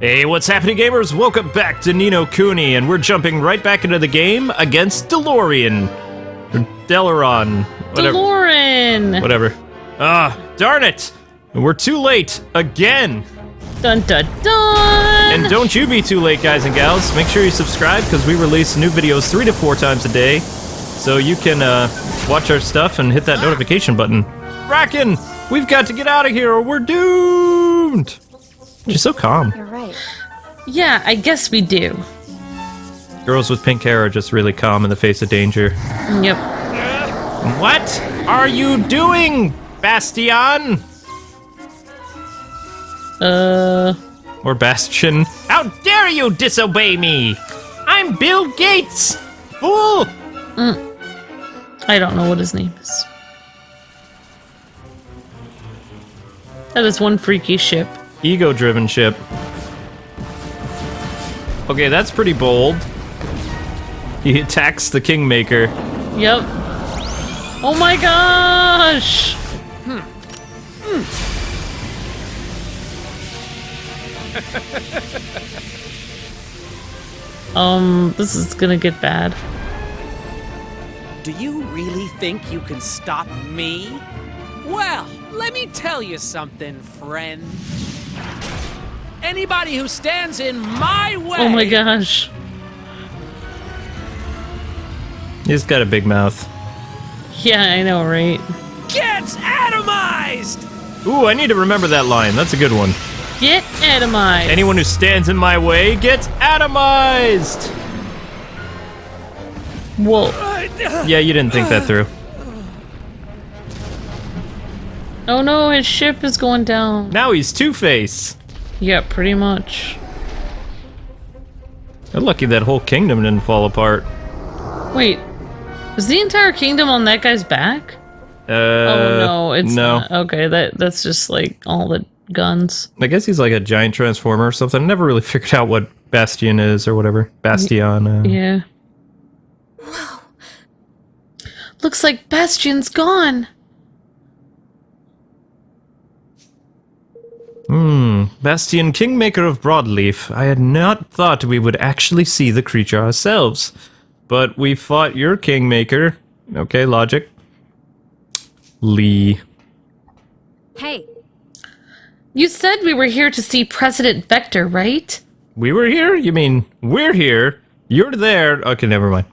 Hey, what's happening, gamers? Welcome back to Nino Kuni, and we're jumping right back into the game against DeLorean. Or Delaron. Whatever. DeLorean! Whatever. Ah, darn it! We're too late, again! Dun dun dun! And don't you be too late, guys and gals. Make sure you subscribe, because we release new videos 3 to 4 times a day. So you can watch our stuff and hit that notification button. Bracken! We've got to get out of here or we're doomed! She's so calm. You're right. Yeah, I guess we do. Girls with pink hair are just really calm in the face of danger. Yep. What are you doing, Bastion? Or Bastion. How dare you disobey me? I'm Bill Gates, fool! I don't know what his name is. That is one freaky ship. Ego-driven ship. Okay, that's pretty bold. He attacks the Kingmaker. Yep. Oh my gosh! This is gonna get bad. Do you really think you can stop me? Well, let me tell you something, friend. Anybody who stands in my way... Oh my gosh. He's got a big mouth. Yeah, I know, right? gets atomized! Ooh, I need to remember that line. That's a good one. Get atomized. Anyone who stands in my way gets atomized! Whoa. Yeah, you didn't think that through. Oh no, his ship is going down. Now he's Two-Face. Yeah, pretty much. You're lucky that whole kingdom didn't fall apart. Wait, was the entire kingdom on that guy's back? Oh no, it's no. not. Okay, that's just like all the guns. I guess he's like a giant transformer or something. I never really figured out what Bastion is or whatever. Bastion. Yeah. Wow. Looks like Bastion's gone. Bastion, Kingmaker of Broadleaf. I had not thought we would actually see the creature ourselves. But we fought your Kingmaker. Okay, logic. Lee. Hey. You said we were here to see President Vector, right? We were here? You mean we're here? You're there. Okay, never mind.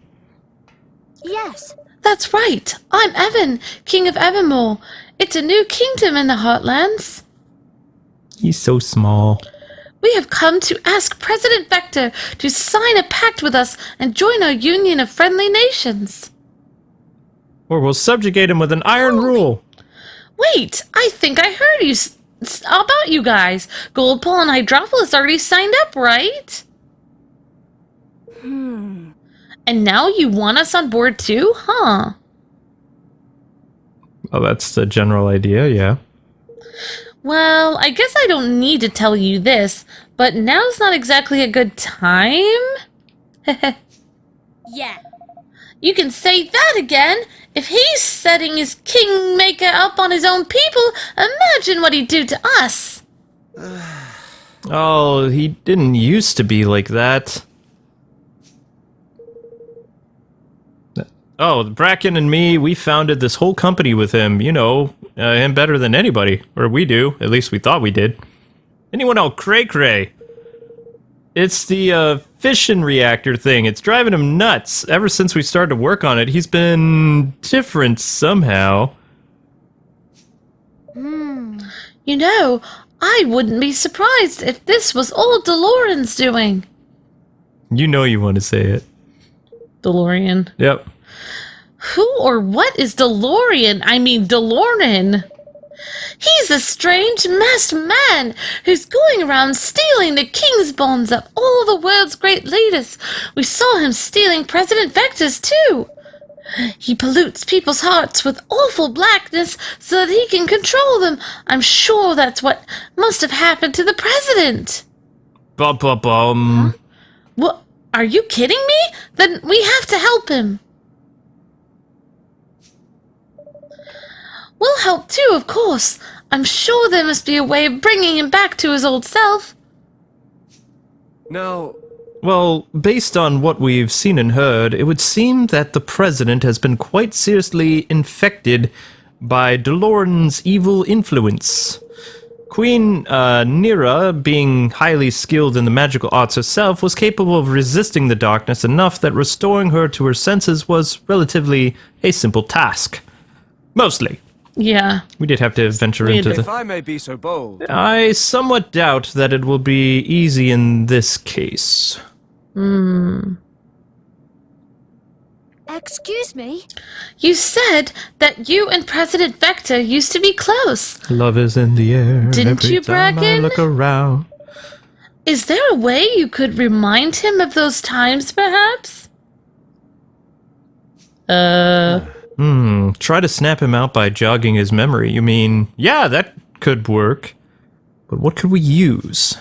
Yes. That's right. I'm Evan, King of Evermore. It's a new kingdom in the Heartlands. He's so small. We have come to ask President Vector to sign a pact with us and join our union of friendly nations. Or we'll subjugate him with an iron rule. Wait, I think I heard you about you guys. Goldpool and Hydropolis already signed up, right? And now you want us on board too, huh? Oh, that's the general idea, yeah. Well, I guess I don't need to tell you this, but now's not exactly a good time. Yeah. You can say that again. If he's setting his kingmaker up on his own people, imagine what he'd do to us. Oh, he didn't used to be like that. Oh, Bracken and me, we founded this whole company with him, you know, him better than anybody. Or we do, at least we thought we did. Anyone else cray-cray? It's the fission reactor thing. It's driving him nuts. Ever since we started to work on it, he's been different somehow. You know, I wouldn't be surprised if this was all DeLorean's doing. You know you want to say it. DeLorean. Yep. Who or what is DeLorean? I mean, DeLorean. He's a strange masked man who's going around stealing the king's bones of all the world's great leaders. We saw him stealing President Vector's too. He pollutes people's hearts with awful blackness so that he can control them. I'm sure that's what must have happened to the president. Bum. What? Are you kidding me? Then we have to help him. We'll help too, of course. I'm sure there must be a way of bringing him back to his old self. Now, Well, based on what we've seen and heard, it would seem that the president has been quite seriously infected by Delorean's evil influence. Queen Nira, being highly skilled in the magical arts herself, was capable of resisting the darkness enough that restoring her to her senses was relatively a simple task. Mostly. Yeah. We did have to venture into if the... I may be so bold, I somewhat doubt that it will be easy in this case. Excuse me? You said that you and President Vector used to be close. Love is in the air. Didn't every you, time I Bracken? look around. Is there a way you could remind him of those times, perhaps? Try to snap him out by jogging his memory. You mean, yeah, that could work. But what could we use?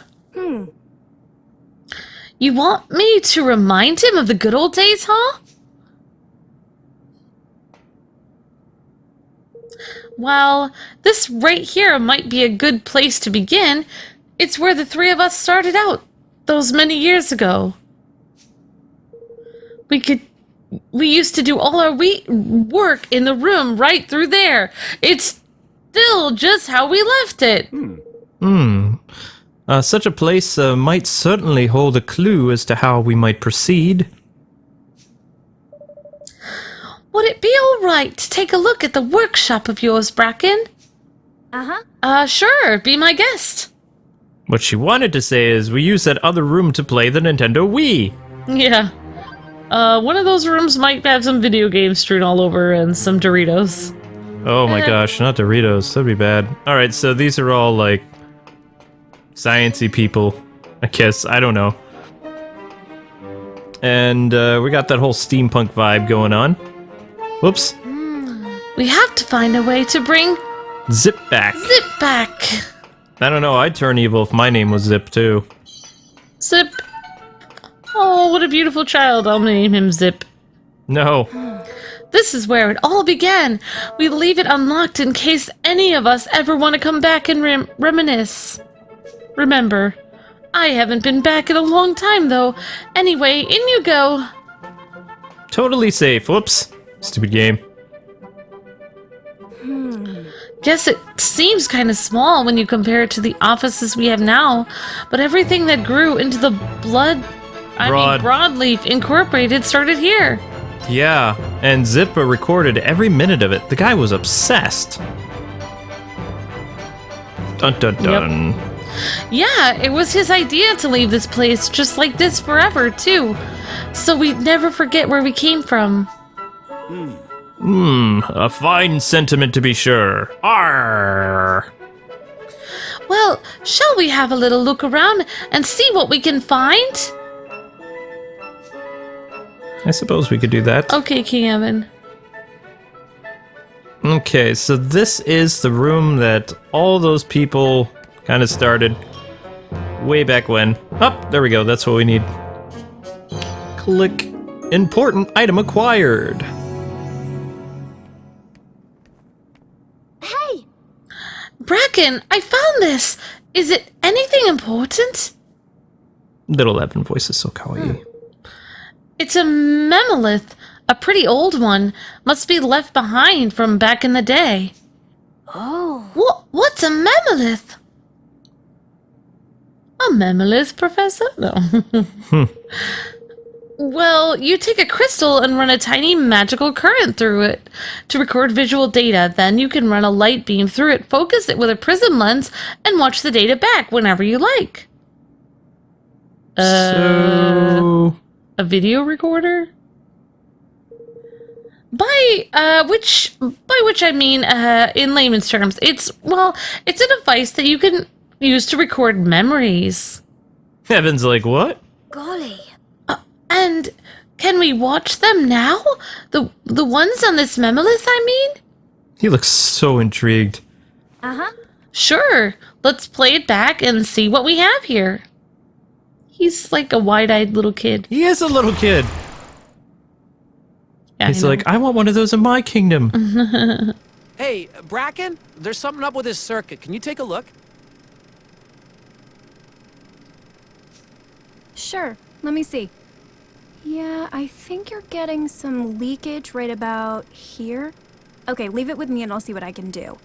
You want me to remind him of the good old days, huh? Well, this right here might be a good place to begin. It's where the three of us started out those many years ago. We used to do all our work in the room right through there. It's still just how we left it. Such a place might certainly hold a clue as to how we might proceed. Would it be all right to take a look at the workshop of yours, Bracken? Uh-huh. Sure, be my guest. What she wanted to say is we use that other room to play the Nintendo Wii. Yeah. One of those rooms might have some video games strewn all over and some Doritos. Oh my gosh, not Doritos. That'd be bad. Alright, so these are all, like, sciencey people, I guess. I don't know. And we got that whole steampunk vibe going on. Whoops. We have to find a way to bring Zip back. Zip back. I don't know, I'd turn evil if my name was Zip, too. Zip. Oh, what a beautiful child. I'll name him Zip. No. This is where it all began. We leave it unlocked in case any of us ever want to come back and reminisce. Remember, I haven't been back in a long time, though. Anyway, in you go. Totally safe. Whoops. Stupid game. Guess it seems kind of small when you compare it to the offices we have now, but everything that grew into the Broadleaf Incorporated started here. Yeah, and Zippa recorded every minute of it. The guy was obsessed. Dun dun dun. Yeah, it was his idea to leave this place just like this forever, too. So we'd never forget where we came from. A fine sentiment to be sure. Arr! Well, shall we have a little look around and see what we can find? I suppose we could do that. Okay, King Evan. Okay, so this is the room that all those people kind of started way back when. Oh, there we go. That's what we need. Click. Important item acquired. Hey! Bracken, I found this. Is it anything important? Little Evan voice is so kawaii. It's a memolith, a pretty old one. Must be left behind from back in the day. Oh. What's a memolith? A memolith, Professor? No. Well, you take a crystal and run a tiny magical current through it to record visual data. Then you can run a light beam through it, focus it with a prism lens, and watch the data back whenever you like. So... A video recorder? By which I mean, in layman's terms, it's a device that you can use to record memories. Evan's like, what? Golly. And can we watch them now? The ones on this memolith, I mean? He looks so intrigued. Uh-huh. Sure. Let's play it back and see what we have here. He's like a wide-eyed little kid. He is a little kid. Yeah, He's like, I want one of those in my kingdom. Hey, Bracken, there's something up with this circuit. Can you take a look? sure. Let me see. Yeah, I think you're getting some leakage right about here. Okay, leave it with me and I'll see what I can do.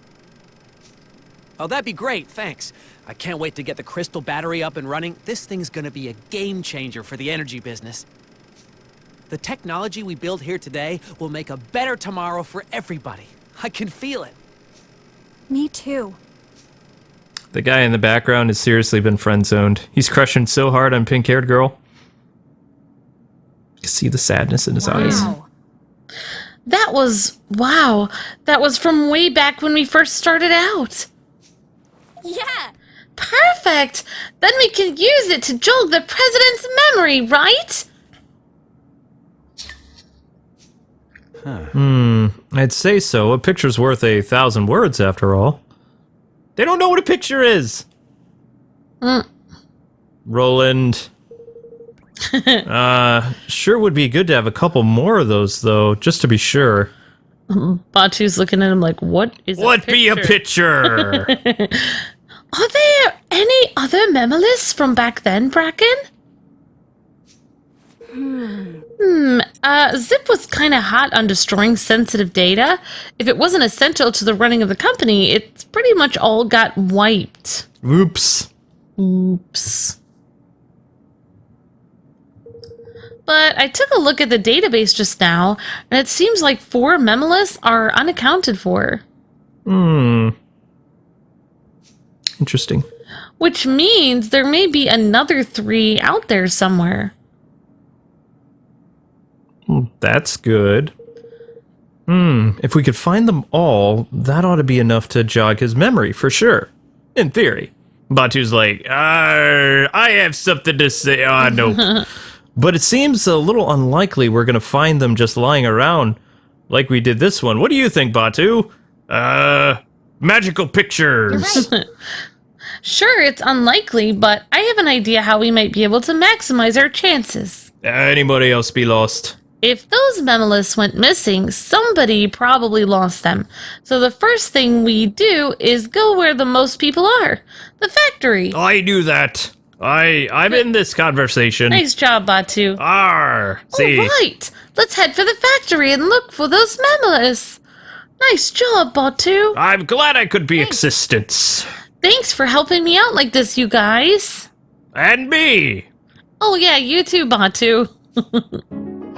Oh, that'd be great, thanks. I can't wait to get the crystal battery up and running. This thing's gonna be a game changer for the energy business. The technology we build here today will make a better tomorrow for everybody. I can feel it. Me too. The guy in the background has seriously been friend-zoned. He's crushing so hard on pink-haired girl. You see the sadness in his eyes. Wow. That was from way back when we first started out. Yeah! Perfect! Then we can use it to jog the president's memory, right? I'd say so. A picture's worth 1,000 words, after all. They don't know what a picture is! Roland. Sure would be good to have a couple more of those, though, just to be sure. Batu's looking at him like, what is What be a picture? Are there any other memolis from back then, Bracken? Zip was kind of hot on destroying sensitive data. If it wasn't essential to the running of the company, it's pretty much all got wiped. Oops. But I took a look at the database just now, and it seems like 4 memolis are unaccounted for. Interesting. Which means there may be another 3 out there somewhere. That's good. If we could find them all, that ought to be enough to jog his memory, for sure. In theory. Batu's like, I have something to say. No. But it seems a little unlikely we're going to find them just lying around like we did this one. What do you think, Batu? Magical pictures. You're right. Sure, it's unlikely, but I have an idea how we might be able to maximize our chances. Anybody else be lost? If those memolis went missing, somebody probably lost them. So the first thing we do is go where the most people are. The factory. I knew that. I'm in this conversation. Nice job, Batu. See. All right, let's head for the factory and look for those memolis. Nice job, Batu. I'm glad I could be assistance. Thanks for helping me out like this, you guys. And me. Oh yeah, you too, Batu.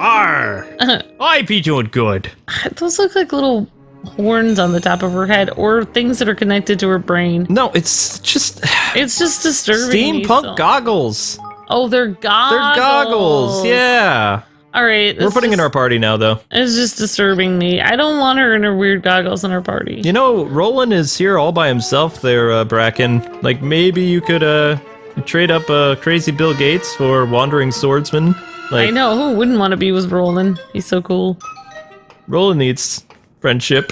I be doing good. Those look like little horns on the top of her head, or things that are connected to her brain. No, it's just disturbing. Steampunk goggles. Oh, they're goggles. They're goggles, yeah. All right. We're putting in our party now, though. It's just disturbing me. I don't want her in her weird goggles in our party. You know, Roland is here all by himself there, Bracken. Like, maybe you could, trade up, Crazy Bill Gates for Wandering Swordsman. Like, I know. Who wouldn't want to be with Roland? He's so cool. Roland needs friendship.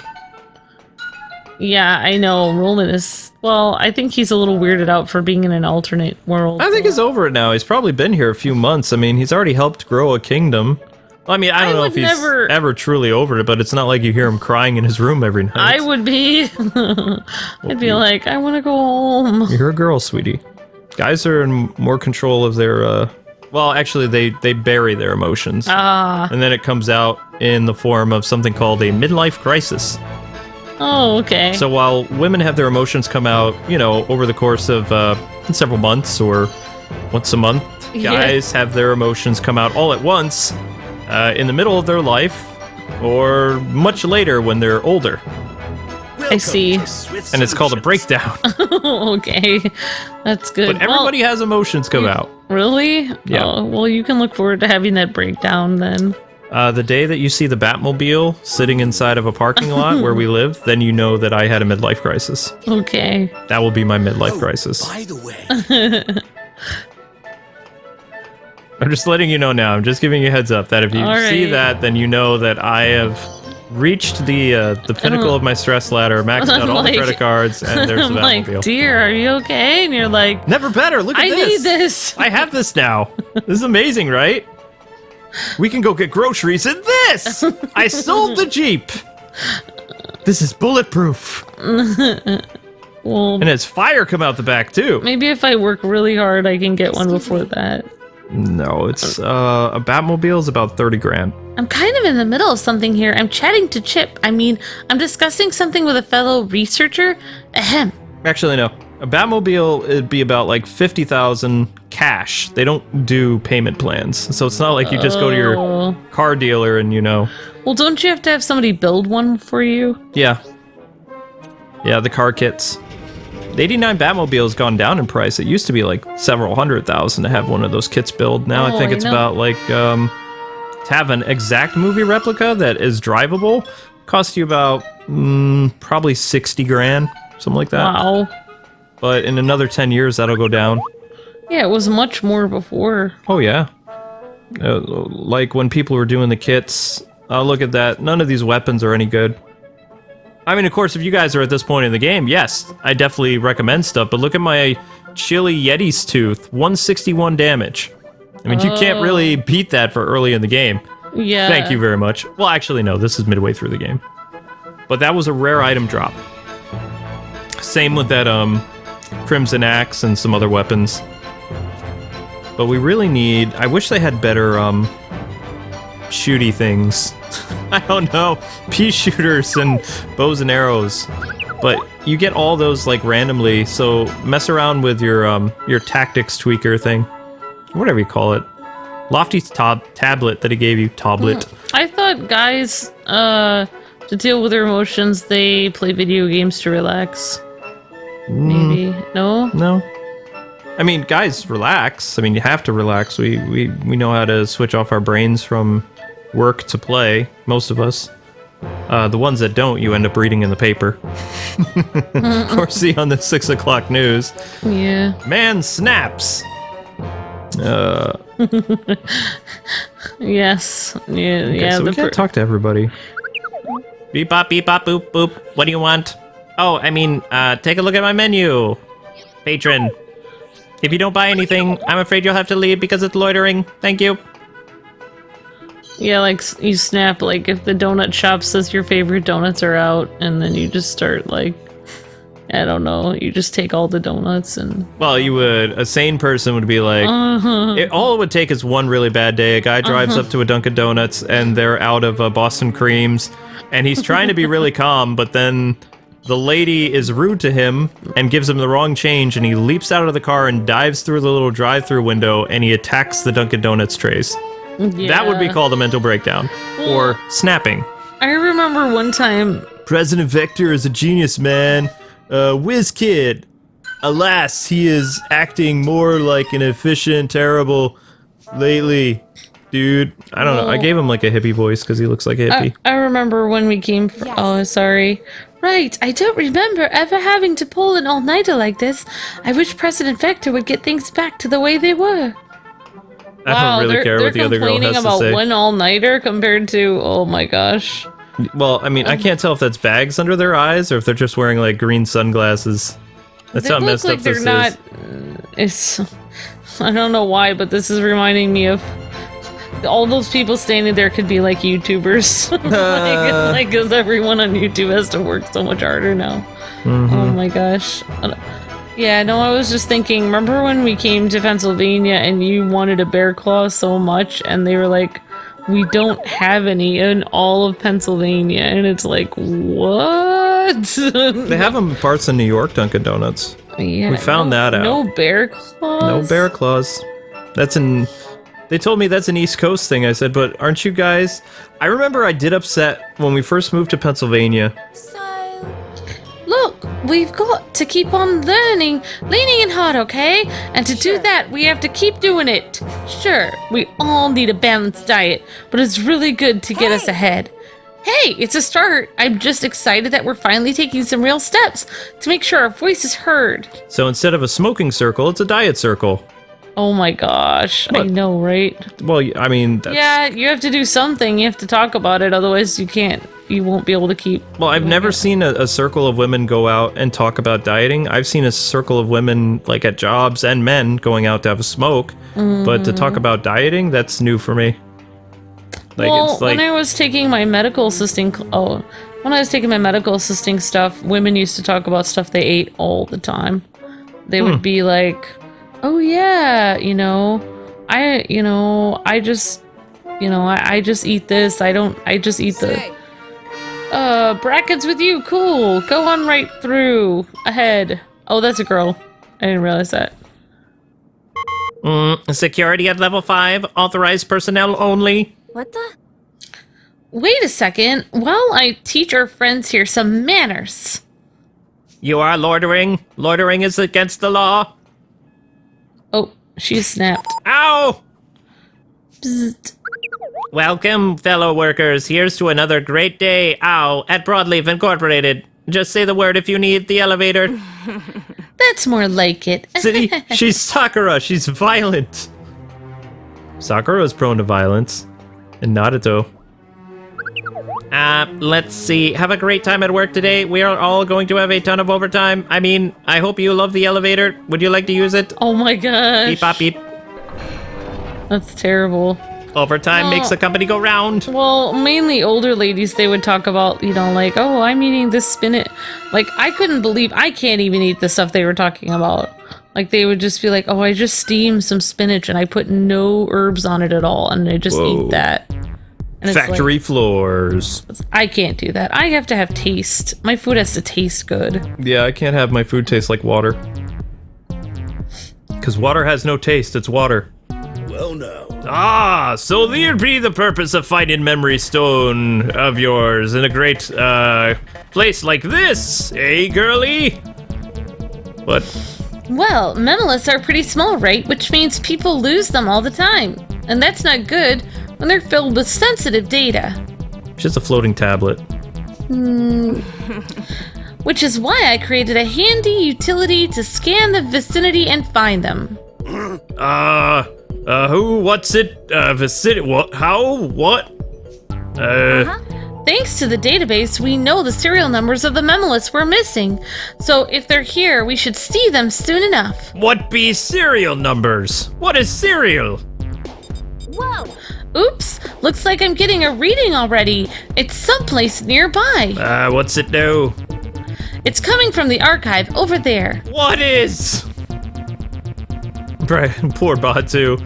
Yeah, I know. Roland is... Well, I think he's a little weirded out for being in an alternate world. I think he's over it now. He's probably been here a few months. I mean, he's already helped grow a kingdom. I mean, I don't know if he's ever truly over it, but it's not like you hear him crying in his room every night. I would be. I'd be like, I want to go home. You're a girl, sweetie. Guys are in more control of their, well, actually, they bury their emotions. And then it comes out in the form of something called a midlife crisis. Oh, okay. So while women have their emotions come out, you know, over the course of several months or once a month, guys have their emotions come out all at once in the middle of their life or much later when they're older. I see. And it's called a breakdown. Okay. That's good. But everybody has emotions come out. Really? Yeah. Oh, well, you can look forward to having that breakdown then. The day that you see the Batmobile sitting inside of a parking lot where we live, then you know that I had a midlife crisis. Okay. That will be my midlife crisis. By the way. I'm just letting you know now. I'm just giving you a heads up that if you see that, then you know that I have reached the pinnacle of my stress ladder, maxed out all the credit cards, and there's the Batmobile. I'm like, dear, are you okay? And you're like, never better. Look at this. I need this. I have this now. This is amazing, right? We can go get groceries in this! I sold the Jeep! This is bulletproof. Well, and it's fire come out the back, too. Maybe if I work really hard, I can get one before that. No, it's a Batmobile is about 30 grand. I'm kind of in the middle of something here. I'm chatting to Chip. I mean, I'm discussing something with a fellow researcher. Ahem. Actually, no. A Batmobile, it'd be about like 50,000 cash. They don't do payment plans. So it's not like you just go to your car dealer and, you know. Well, don't you have to have somebody build one for you? Yeah. Yeah, the car kits. The 89 Batmobile's gone down in price. It used to be like several $100,000 to have one of those kits build. Now I think it's about like, to have an exact movie replica that is drivable, costs you about probably 60 grand, something like that. Wow. But in another 10 years, that'll go down. Yeah, it was much more before. Oh, yeah. Like when people were doing the kits, look at that. None of these weapons are any good. I mean, of course, if you guys are at this point in the game, yes, I definitely recommend stuff. But look at my Chili Yeti's tooth, 161 damage. I mean, you can't really beat that for early in the game. Yeah. Thank you very much. Well, actually, no, this is midway through the game. But that was a rare item drop. Same with that, Crimson Axe and some other weapons. But we really need... I wish they had better, shooty things. I don't know. Pea shooters and bows and arrows. But you get all those, like, randomly, so mess around with your tactics tweaker thing. Whatever you call it. Lofty's tablet that he gave you. Tablet. I thought guys, to deal with their emotions, they play video games to relax. Maybe. No? No. I mean, guys, relax. I mean, you have to relax. We know how to switch off our brains from work to play, most of us. The ones that don't, you end up reading in the paper. Or see on the 6 o'clock news. Yeah. Man snaps! Yes. Yeah, Okay, yeah. so we can't talk to everybody. Beep bop, boop, boop. What do you want? Oh, I mean, take a look at my menu. Patron. If you don't buy anything, I'm afraid you'll have to leave because it's loitering. Thank you. Yeah, like, you snap, like, if the donut shop says your favorite donuts are out, and then you just start, like, I don't know, you just take all the donuts and... Well, you would. A sane person would be like... all it would take is one really bad day. A guy drives up to a Dunkin' Donuts, and they're out of Boston Creams, and he's trying to be really calm, but then the lady is rude to him and gives him the wrong change, and he leaps out of the car and dives through the little drive-thru window, and he attacks the Dunkin' Donuts trays. Yeah. That would be called a mental breakdown. Or snapping. I remember one time... President Vector is a genius, man. Whiz Kid. Alas, he is acting more like an efficient, terrible lately. Dude, I don't know. I gave him like a hippie voice because he looks like a hippie. I remember when we came from... Yes. Oh, sorry. Right, I don't remember ever having to pull an all-nighter like this. I wish President Vector would get things back to the way they were. I don't really care what the other girl has to say. They're complaining about one all-nighter compared to... Oh my gosh. Well, I mean, I can't tell if that's bags under their eyes or if they're just wearing like green sunglasses. That's They how look messed like up this they're is. not... It's... I don't know why, but this is reminding me of... All those people standing there could be like YouTubers. like, because everyone on YouTube has to work so much harder now. Oh my gosh. Yeah, no, I was just thinking, remember when we came to Pennsylvania and you wanted a bear claw so much and they were like, we don't have any in all of Pennsylvania, and it's like, what? They have them in parts of New York, Dunkin' Donuts. Yeah, We found that out. No bear claws? No bear claws. That's in... They told me that's an East Coast thing. I said, but aren't you guys... I remember I did upset when we first moved to Pennsylvania. So, Look, we've got to keep on learning in hard, okay? And to do that, we have to keep doing it. Sure, we all need a balanced diet, but it's really good to get us ahead. Hey, it's a start. I'm just excited that we're finally taking some real steps to make sure our voice is heard. So instead of a smoking circle, it's a diet circle. Oh my gosh, I What? know, right? Well, I mean, that's... Yeah, you have to do something. You have to talk about it, otherwise you won't be able to keep... Well, I've never seen a circle of women go out and talk about dieting. I've seen a circle of women, like at jobs, and men going out to have a smoke. But to talk about dieting, that's new for me. Like, Well, it's like... when I was taking my medical assisting... when I was taking my medical assisting stuff, women used to talk about stuff they ate all the time. They would be like, oh yeah, you know, I just eat this. I just eat the brackets with you. Cool. Go on right through. Ahead. Oh, that's a girl. I didn't realize that. Security at level 5. Authorized personnel only. What the? Wait a second. While I teach our friends here some manners. You are loitering. Loitering is against the law. Oh, she snapped. Ow! Bzzzt. Welcome, fellow workers. Here's to another great day. Ow, at Broadleaf Incorporated. Just say the word if you need the elevator. That's more like it. See, she's Sakura. She's violent. Sakura is prone to violence. And Naruto. Let's see. Have a great time at work today. We are all going to have a ton of overtime. I mean, I hope you love the elevator. Would you like to use it? Oh my gosh. Beep, bop, beep. That's terrible. Overtime makes the company go round. Well, mainly older ladies, they would talk about, like, oh, I'm eating this spinach. Like, I couldn't believe, I can't even eat the stuff they were talking about. Like, they would just be like, oh, I just steamed some spinach and I put no herbs on it at all. And I just eat that. And Factory like, floors. I can't do that. I have to have taste. My food has to taste good. Yeah, I can't have my food taste like water. Because water has no taste, it's water. Well, now. Ah, so there'd be the purpose of finding memory stone of yours in a great, place like this, eh, girly? What? Well, memoliths are pretty small, right? Which means people lose them all the time. And that's not good when they're filled with sensitive data. Just a floating tablet. Which is why I created a handy utility to scan the vicinity and find them. Who, what's it, vicinity, what, how, what? Thanks to the database, we know the serial numbers of the memoliths we're missing. So if they're here, we should see them soon enough. What be serial numbers? What is serial? Whoa! Oops, looks like I'm getting a reading already. It's someplace nearby. What's it do? It's coming from the archive over there. What is? Poor Batu.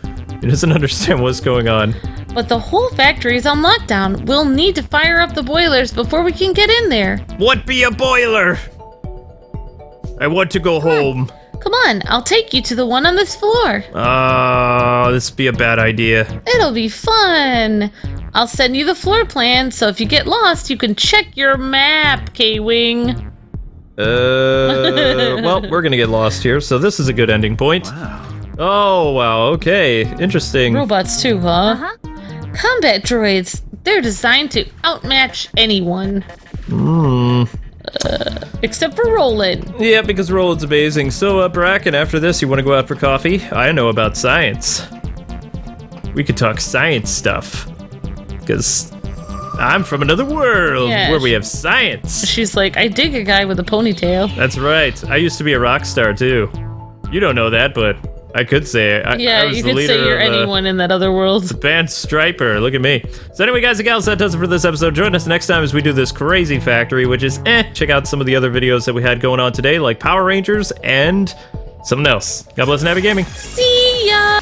He doesn't understand what's going on. But the whole factory is on lockdown. We'll need to fire up the boilers before we can get in there. What be a boiler? I want to go home. Come on, I'll take you to the one on this floor. This be a bad idea. It'll be fun. I'll send you the floor plan, so if you get lost, you can check your map, Kwing. Well, we're gonna get lost here, so this is a good ending point. Wow. Oh, wow, okay. Interesting. Robots too, huh? Combat droids. They're designed to outmatch anyone. Except for Roland. Yeah, because Roland's amazing. So, Bracken, after this, you want to go out for coffee? I know about science. We could talk science stuff. Because I'm from another world where we have science. She's like, I dig a guy with a ponytail. That's right. I used to be a rock star, too. You don't know that, but I could say it. I was you the could leader say you're of, anyone in that other world. the band Striper. Look at me. So anyway, guys and gals, that does it for this episode. Join us next time as we do this crazy factory, which is Check out some of the other videos that we had going on today, like Power Rangers and something else. God bless and happy gaming. See ya!